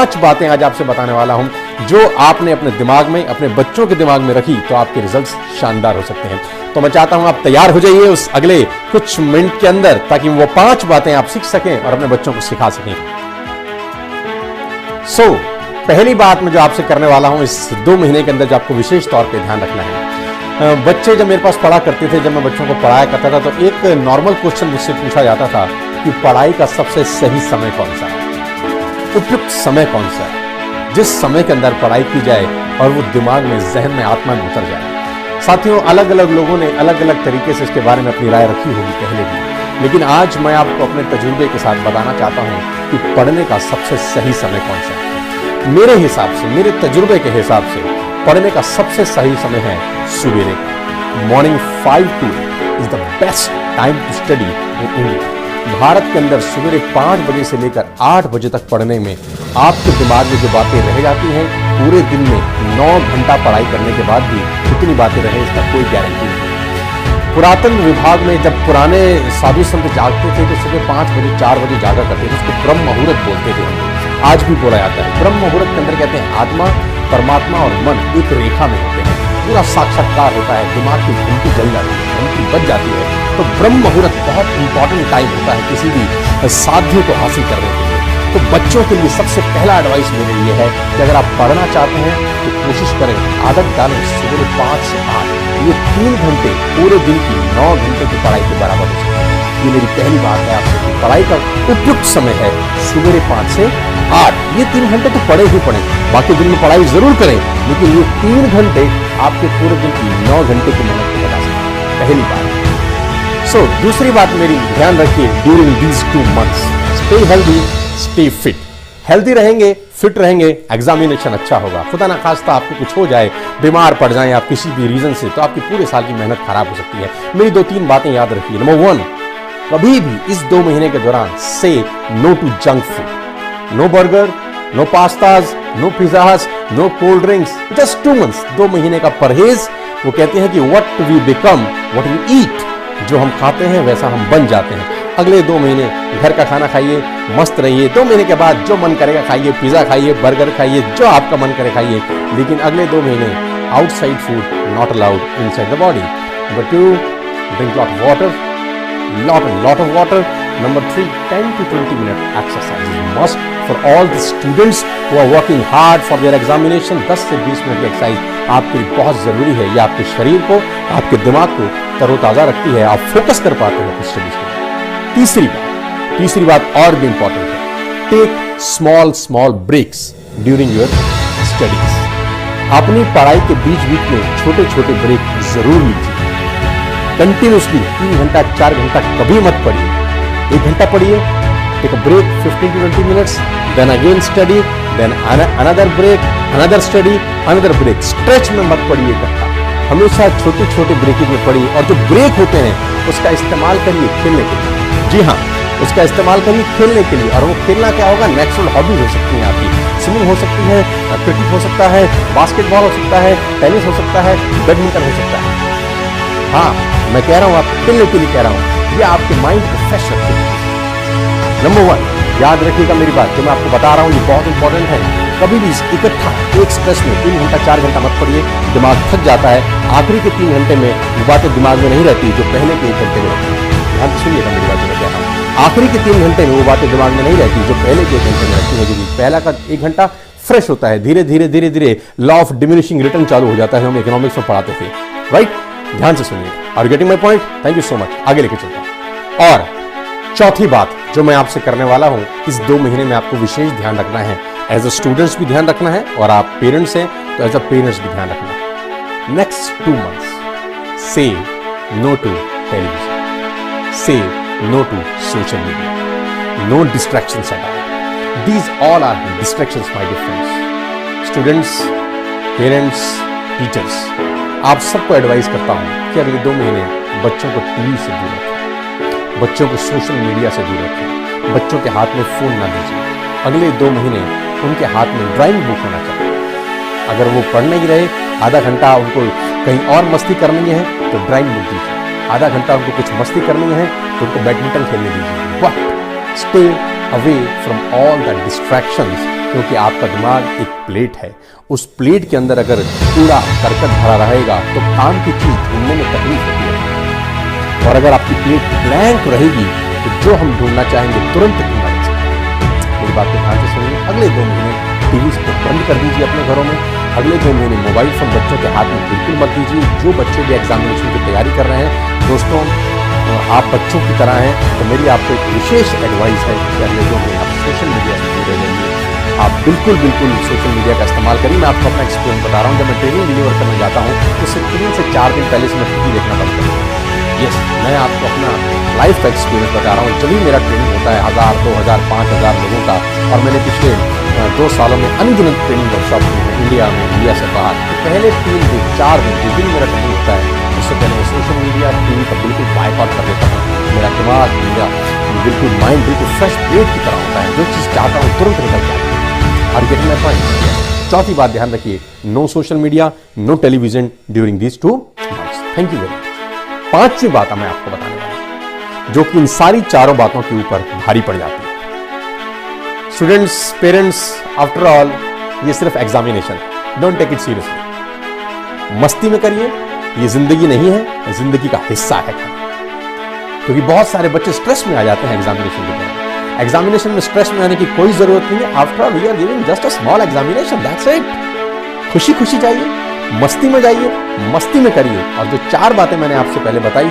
5 बातें आज आपसे बताने वाला हूं जो आपने अपने दिमाग में, अपने बच्चों के दिमाग में रखी तो आपके रिजल्ट्स शानदार हो सकते हैं। तो मैं चाहता हूं आप तैयार हो जाइए उस अगले कुछ मिनट के अंदर, ताकि वो 5 बातें आप सीख सकें और अपने बच्चों को सिखा सकें। पहली बात मैं जो आपसे करने वाला हूं इस 2 महीने के अंदर, जो आपको विशेष तौर पे ध्यान रखना है। बच्चे जब मेरे पास पढ़ा करते थे, जब मैं बच्चों को पढ़ाया करता था, तो एक नॉर्मल क्वेश्चन मुझसे पूछा जाता था कि पढ़ाई का सबसे सही समय कौन सा है, उपयुक्त समय कौन सा है, जिस समय के अंदर पढ़ाई की जाए और वो दिमाग में, जहन में, आत्मा में उतर जाए। साथियों, अलग अलग लोगों ने अलग अलग तरीके से इसके बारे में अपनी राय रखी होगी पहले भी, लेकिन आज मैं आपको अपने तजुर्बे के साथ बताना चाहता हूं कि पढ़ने का सबसे सही समय कौन सा है। मेरे हिसाब से, मेरे तजुर्बे के हिसाब से पढ़ने का सबसे सही समय है सुबेरे। Morning 5 to 8 is the best time to study in India. Bharat के अंदर सुबेरे 5 बजे से लेकर 8 बजे तक पढ़ने में आपके दिमाग में जो बातें रह जाती हैं, पूरे दिन में 9 घंटा पढ़ाई करने के बाद भी कितनी बातें रहे इसका कोई गारंटी नहीं। पुरातन विभाग में जब पुराने साधु संत जागते थे तो सुबह 5 बजे 4 बजे जागा करते थे, उसको ब्रह्म मुहूर्त बोलते थे। आज भी बोला जाता है। ब्रह्म मुहूर्त के अंदर कहते हैं आत्मा, परमात्मा और मन एक रेखा में होते हैं, पूरा साक्षात्कार होता है, दिमाग की घंटी जल जाती है, घंटी बज जाती है। तो ब्रह्म मुहूर्त बहुत इंपॉर्टेंट टाइम होता है किसी भी साध्य को हासिल करने के लिए। तो बच्चों के लिए सबसे पहला एडवाइस मेरे लिए है कि अगर आप पढ़ना चाहते हैं तो कोशिश करें, आदत डालें सुबह 5 से 8, ये 3 घंटे पूरे दिन की 9 घंटे की पढ़ाई के बराबर हो सकते हैं। ये मेरी पहली बात है आपसे कि पढ़ाई का उपयुक्त समय है सुबह 5 से 8। ये 3 घंटे तो पढ़े ही पढ़े, बाकी दिन में पढ़ाई जरूर करें, लेकिन ये 3 घंटे आपके पूरे दिन की 9 घंटे की मेहनत को बचा सकते हैं। पहली बात। दूसरी बात मेरी ध्यान रखिए, during these 2 months stay healthy, stay fit. Healthy रहेंगे, फिट रहेंगे, एग्जामिनेशन अच्छा होगा। खुदा ना खास्ता आपको कुछ हो जाए, बीमार पड़ जाएं आप किसी भी रीजन से, तो आपकी पूरे साल की मेहनत खराब हो सकती है। मेरी 2-3 बातें याद रखिए। नंबर 1, कभी भी इस 2 महीने के दौरान से no to junk food. No burger, no pastas, no pizzas, no cold drinks, just 2 months। 2 महीने का परहेज। वो कहते हैं कि what we become what we eat, जो हम खाते हैं वैसा हम बन जाते हैं। अगले 2 महीने घर का खाना खाइए, मस्त रहिए। 2 महीने के बाद जो मन करेगा खाइए, पिज़्ज़ा खाइए, बर्गर खाइए, जो आपका मन करे खाइए, लेकिन अगले 2 महीने outside food not allowed inside the body. Number 2, drink lot of water. Number 3, 10 to 20 minute exercise is must for all the students who are working hard for their examination। 10 से 20 मिनट की एक्सरसाइज आपके लिए बहुत जरूरी है। ये आपके शरीर को, आपके दिमाग को तरोताजा रखती है, आप फोकस कर पाते हैं अपनी स्टडीज में। तीसरी बात और भी इंपॉर्टेंट है, take small breaks during your studies. अपनी पढ़ाई के बीच में छोटे छोटे ब्रेक जरूर लीजिए। कंटिन्यूसली 3 घंटा 4 घंटा कभी मत पढ़िए। 1 घंटा पढ़िए, take a break 15 to 20 minutes, then again study, then another break, another study, another break. Stretch में मत पढ़िए इकट्ठा, हमेशा छोटे छोटे ब्रेकिंग में पढ़िए। और जो ब्रेक होते हैं उसका इस्तेमाल करिए खेलने के लिए। जी हाँ, उसका इस्तेमाल करिए खेलने के लिए। और वो खेलना क्या होगा, नेचुरल हॉबी हो सकती है आपकी, स्विमिंग हो सकती है, क्रिकेट हो सकता है, बास्केटबॉल हो सकता है, टेनिस हो सकता है, बैडमिंटन हो सकता है। हाँ, मैं कह रहा हूं, आप खेलने के लिए कह रहा हूं, ये आपके माइंड को फ्रेश रखेगा। नंबर 1, याद रखिएगा मेरी बात जो मैं आपको बता रहा हूं, ये बहुत इंपॉर्टेंट है। कभी भी इकट्ठा एक स्ट्रेस में 3 घंटा 4 घंटा मत पढ़िए, दिमाग थक जाता है। आखिरी के 3 घंटे में वो बातें दिमाग में नहीं रहती जो पहले के 1 घंटे में रहती है। ध्यान से सुनिएगा मेरी बात जो मैं कह रहा हूं, आखिरी के 3 घंटे में वो बातें दिमाग में नहीं रहती जो पहले के 1 घंटे में रहती है। क्योंकि पहला का 1 घंटा फ्रेश होता है, धीरे धीरे लॉ ऑफ डिमिनिशिंग रिटर्न चालू हो जाता है, हम इकोनॉमिक्स में पढ़ाते थे, राइट। ध्यान से सुनिए। Are getting my point? Thank you so much. आगे लेके चलता हूं। और चौथी बात जो मैं आपसे करने वाला हूं, इस 2 महीने में आपको विशेष ध्यान रखना है। एज अ स्टूडेंट्स भी ध्यान रखना है, और आप पेरेंट्स हैं तो एज अ पेरेंट्स भी ध्यान रखना है। नेक्स्ट 2 months से नो टू टेलीविजन, से no to social media, no distractions at all. These all are distractions my dear friends. Students, parents, teachers, आप सबको एडवाइस करता हूं कि अगले 2 महीने बच्चों को टीवी से दूर रखें, बच्चों को सोशल मीडिया से दूर रखें, बच्चों के हाथ में फोन ना दीजिए। अगले 2 महीने उनके हाथ में ड्राइंग बुक होना चाहिए। अगर वो पढ़ नहीं रहे, आधा घंटा उनको कहीं और मस्ती करनी है तो ड्राइंग बुक दीजिए। आधा घंटा उनको कुछ मस्ती करनी है तो उनको बैडमिंटन खेलने दीजिए। But stay away from all the distractions, क्योंकि आपका दिमाग एक प्लेट है। उस प्लेट के अंदर अगर कूड़ा करकट भरा रहेगा तो काम की चीज ढूंढने में तकलीफ होती है, और अगर आपकी प्लेट ब्लैंक रहेगी तो जो हम ढूंढना चाहेंगे तुरंत ढूंढना जा सकता है। मेरी बात को ध्यान से सुनिए। अगले 2 महीने टीवी को बंद कर दीजिए अपने घरों में। अगले 2 महीने मोबाइल फोन बच्चों के हाथ में बिल्कुल मत दीजिए। जो बच्चे भी एग्जामिनेशन की तैयारी कर रहे हैं, दोस्तों आप बच्चों की तरह हैं, तो मेरी आपको एक विशेष एडवाइस है कि अगले 2 महीने आप सोशल मीडिया से दूर रहिए। आप बिल्कुल सोशल मीडिया का इस्तेमाल करिए। मैं आपको अपना एक्सपीरियंस बता रहा हूँ। जब मैं ट्रेनिंग डिलीवर करने जाता हूँ तो सिर्फ 3 से 4 दिन पहले से मैं टीवी देखना बंद कर देता हूँ। यस, मैं आपको अपना लाइफ का एक्सपीरियंस बता रहा हूँ। जब भी मेरा ट्रेनिंग होता है 1000, 2000, 5000 लोगों का, और मैंने पिछले 2 सालों में अनगिनत ट्रेनिंग वर्कशॉप की है इंडिया में, इंडिया से बाहर, तो पहले 3 दिन 4 दिन जिस दिन मेरा ट्रेनिंग होता है उससे पहले मैं सोशल मीडिया टीवी का बिल्कुल बायकॉट कर देता हूँ। मेरा दिमाग, मेरा बिल्कुल माइंड बिल्कुल फ्रेश ब्रेड की तरह होता है। जो चीज़ चाहता हूँ तुरंत निकल जाती है। और गेटिंग माय पॉइंट। चौथी बात ध्यान रखिए, no social media, no television during these 2 months. Thank you very much. 5वीं बात मैं आपको बताने वाला हूं, जो कि इन सारी चारों बातों के ऊपर भारी पड़ जाती है। स्टूडेंट्स, पेरेंट्स, आफ्टर ऑल ये सिर्फ examination, don't take it seriously. मस्ती में करिए, ये जिंदगी नहीं है, जिंदगी का हिस्सा है। क्योंकि बहुत सारे बच्चे स्ट्रेस में आ जाते हैं एग्जामिनेशन के दौरान। एग्जामिनेशन में स्ट्रेस में आने की कोई जरूरत नहीं है। After all we are giving just a small examination, that's it. खुशी खुशी जाइए, मस्ती में जाइए, मस्ती में करिए। और जो 4 बातें मैंने आपसे पहले बताई